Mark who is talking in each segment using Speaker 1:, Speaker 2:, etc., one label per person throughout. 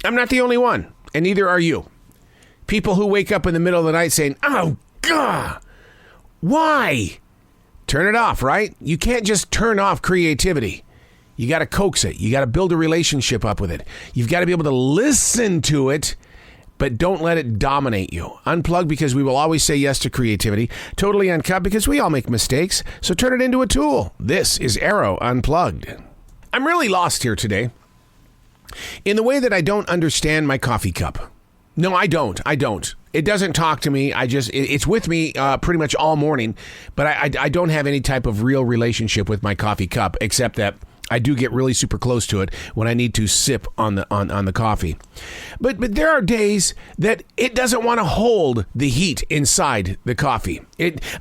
Speaker 1: I'm not the only one, and neither are you. People who wake up in the middle of the night saying, oh, God, why? Turn it off, right? You can't just turn off creativity. You got to coax it. You got to build a relationship up with it. You've got to be able to listen to it, but don't let it dominate you. Unplug, because we will always say yes to creativity. Totally Uncut, because we all make mistakes. So turn it into a tool. This is Arroe Unplugged. I'm really lost here today in the way that I don't understand my coffee cup. No, I don't. It doesn't talk to me. It's with me pretty much all morning, but I don't have any type of real relationship with my coffee cup, except that I do get really super close to it when I need to sip on the coffee. But there are days that it doesn't want to hold the heat inside the coffee.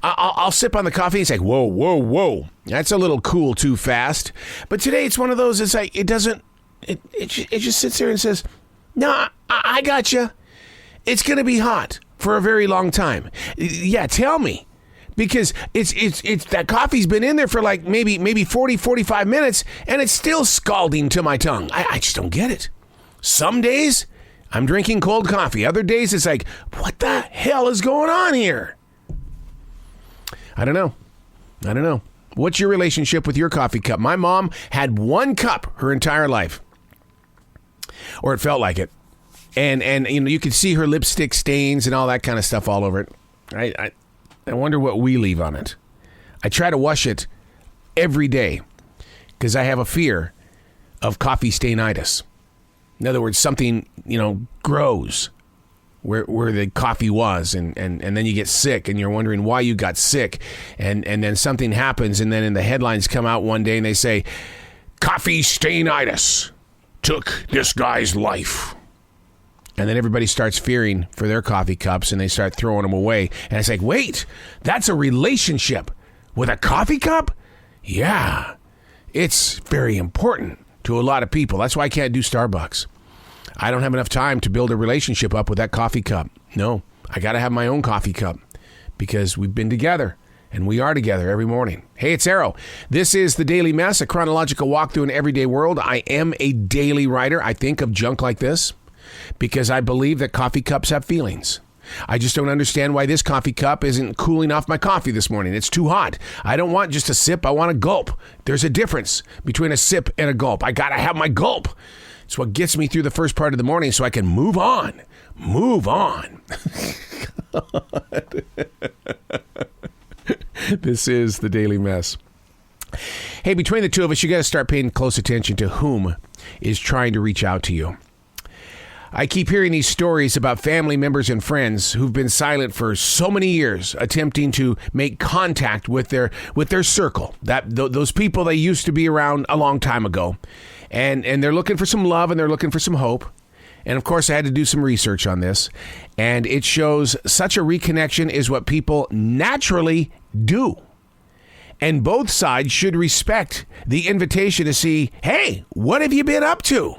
Speaker 1: I'll sip on the coffee and it's like, whoa. That's a little cool too fast. But today it's one of those, it's like, it just sits there and says, no, I got you. It's going to be hot for a very long time. Yeah, tell me. Because it's that coffee's been in there for like maybe 40, 45 minutes, and it's still scalding to my tongue. I just don't get it. Some days, I'm drinking cold coffee. Other days, it's like, what the hell is going on here? I don't know. What's your relationship with your coffee cup? My mom had one cup her entire life. Or it felt like it. And you could see her lipstick stains and all that kind of stuff all over it. I wonder what we leave on it. I try to wash it every day because I have a fear of coffee stainitis. In other words, something, grows where the coffee was, and then you get sick and you're wondering why you got sick. And then something happens, and then in the headlines come out one day and they say, coffee stainitis took this guy's life. And then everybody starts fearing for their coffee cups and they start throwing them away. And it's like, wait, that's a relationship with a coffee cup? Yeah, it's very important to a lot of people. That's why I can't do Starbucks. I don't have enough time to build a relationship up with that coffee cup. No, I got to have my own coffee cup because we've been together and we are together every morning. Hey, it's Arroe. This is The Daily Mess, a chronological walk through an everyday world. I am a daily writer. I think of junk like this because I believe that coffee cups have feelings. I just don't understand why this coffee cup isn't cooling off my coffee this morning. It's too hot. I don't want just a sip. I want a gulp. There's a difference between a sip and a gulp. I got to have my gulp. It's what gets me through the first part of the morning so I can move on. Move on. This is The Daily Mess. Hey, between the two of us, you got to start paying close attention to whom is trying to reach out to you. I keep hearing these stories about family members and friends who've been silent for so many years, attempting to make contact with their circle, those people they used to be around a long time ago. And they're looking for some love and they're looking for some hope. And of course, I had to do some research on this. And it shows such a reconnection is what people naturally do. And both sides should respect the invitation to see, hey, what have you been up to?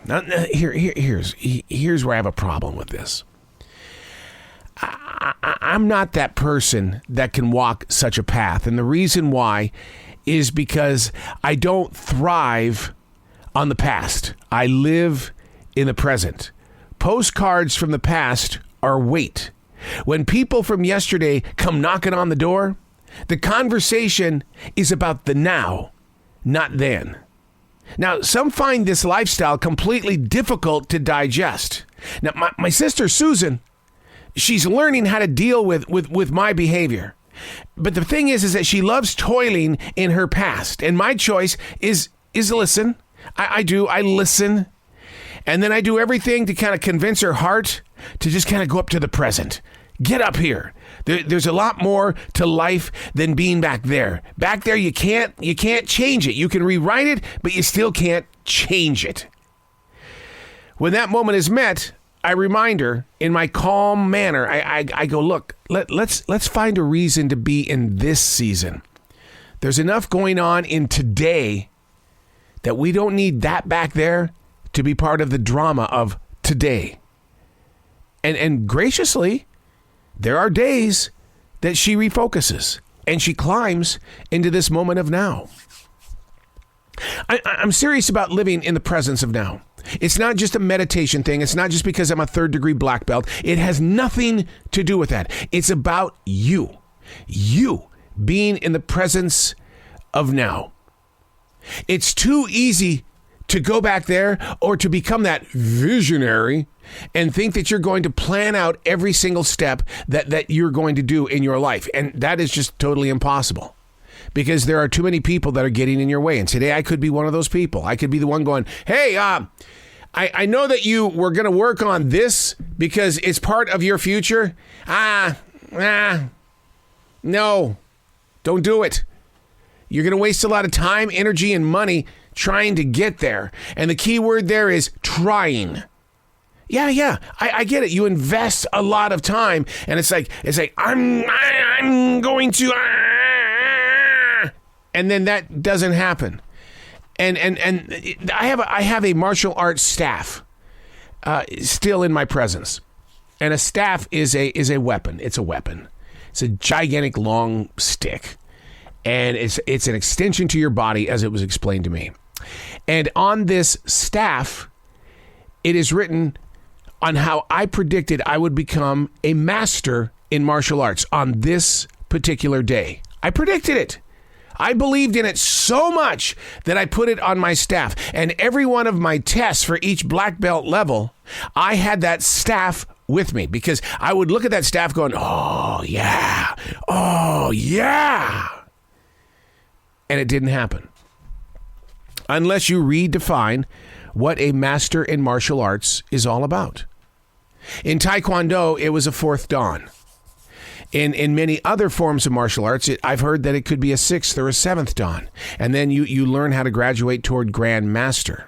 Speaker 1: Now, here's where I have a problem with this. I'm not that person that can walk such a path. And the reason why is because I don't thrive on the past. I live in the present. Postcards from the past are weight. When people from yesterday come knocking on the door, the conversation is about the now, not then. Now, some find this lifestyle completely difficult to digest. Now, my sister, Susan, she's learning how to deal with my behavior. But the thing is that she loves toiling in her past. And my choice is listen. I listen. And then I do everything to kind of convince her heart to just kind of go up to the present. Get up here. There's a lot more to life than being back there. Back there, you can't change it. You can rewrite it, but you still can't change it. When that moment is met, I remind her in my calm manner. I go, look, let's find a reason to be in this season. There's enough going on in today that we don't need that back there to be part of the drama of today. And graciously, there are days that she refocuses and she climbs into this moment of now. I'm serious about living in the presence of now. It's not just a meditation thing. It's not just because I'm a 3rd degree black belt. It has nothing to do with that. It's about you. You being in the presence of now. It's too easy to go back there or to become that visionary and think that you're going to plan out every single step that you're going to do in your life. And that is just totally impossible because there are too many people that are getting in your way. And today I could be one of those people. I could be the one going, hey, I know that you were going to work on this because it's part of your future. No, don't do it. You're going to waste a lot of time, energy, and money trying to get there. And the key word there is trying. Yeah, I get it. You invest a lot of time, and it's like I'm going to, and then that doesn't happen. And I have a martial arts staff still in my presence, and a staff is a weapon. It's a weapon. It's a gigantic long stick, and it's an extension to your body, as it was explained to me. And on this staff, it is written on how I predicted I would become a master in martial arts on this particular day. I predicted it. I believed in it so much that I put it on my staff. And every one of my tests for each black belt level, I had that staff with me because I would look at that staff going, oh, yeah. And it didn't happen. Unless you redefine what a master in martial arts is all about. In Taekwondo, it was a 4th dan. In many other forms of martial arts, I've heard that it could be a 6th or a 7th dan. And then you learn how to graduate toward Grand Master.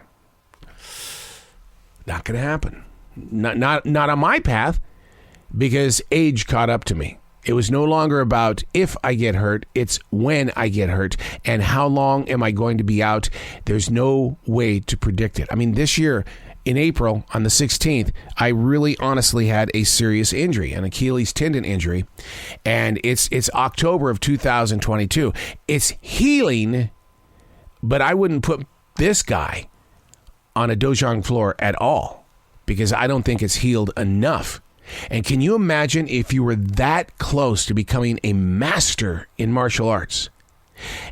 Speaker 1: Not going to happen. Not on my path, because age caught up to me. It was no longer about if I get hurt, it's when I get hurt. And how long am I going to be out? There's no way to predict it. I mean, this year, in April, on the 16th, I really honestly had a serious injury, an Achilles tendon injury. And it's October of 2022. It's healing, but I wouldn't put this guy on a dojang floor at all because I don't think it's healed enough. And can you imagine if you were that close to becoming a master in martial arts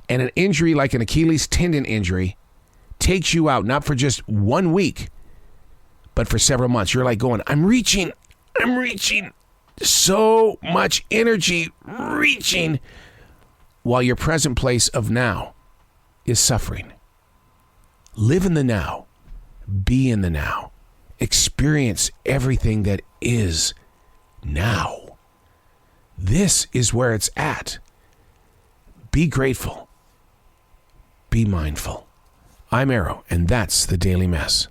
Speaker 1: and an injury like an Achilles tendon injury takes you out, not for just 1 week, but for several months? You're like going, I'm reaching so much energy, reaching, while your present place of now is suffering. Live in the now. Be in the now. Experience everything that is now. This is where it's at. Be grateful. Be mindful. I'm Arroe, and that's the Daily Mess.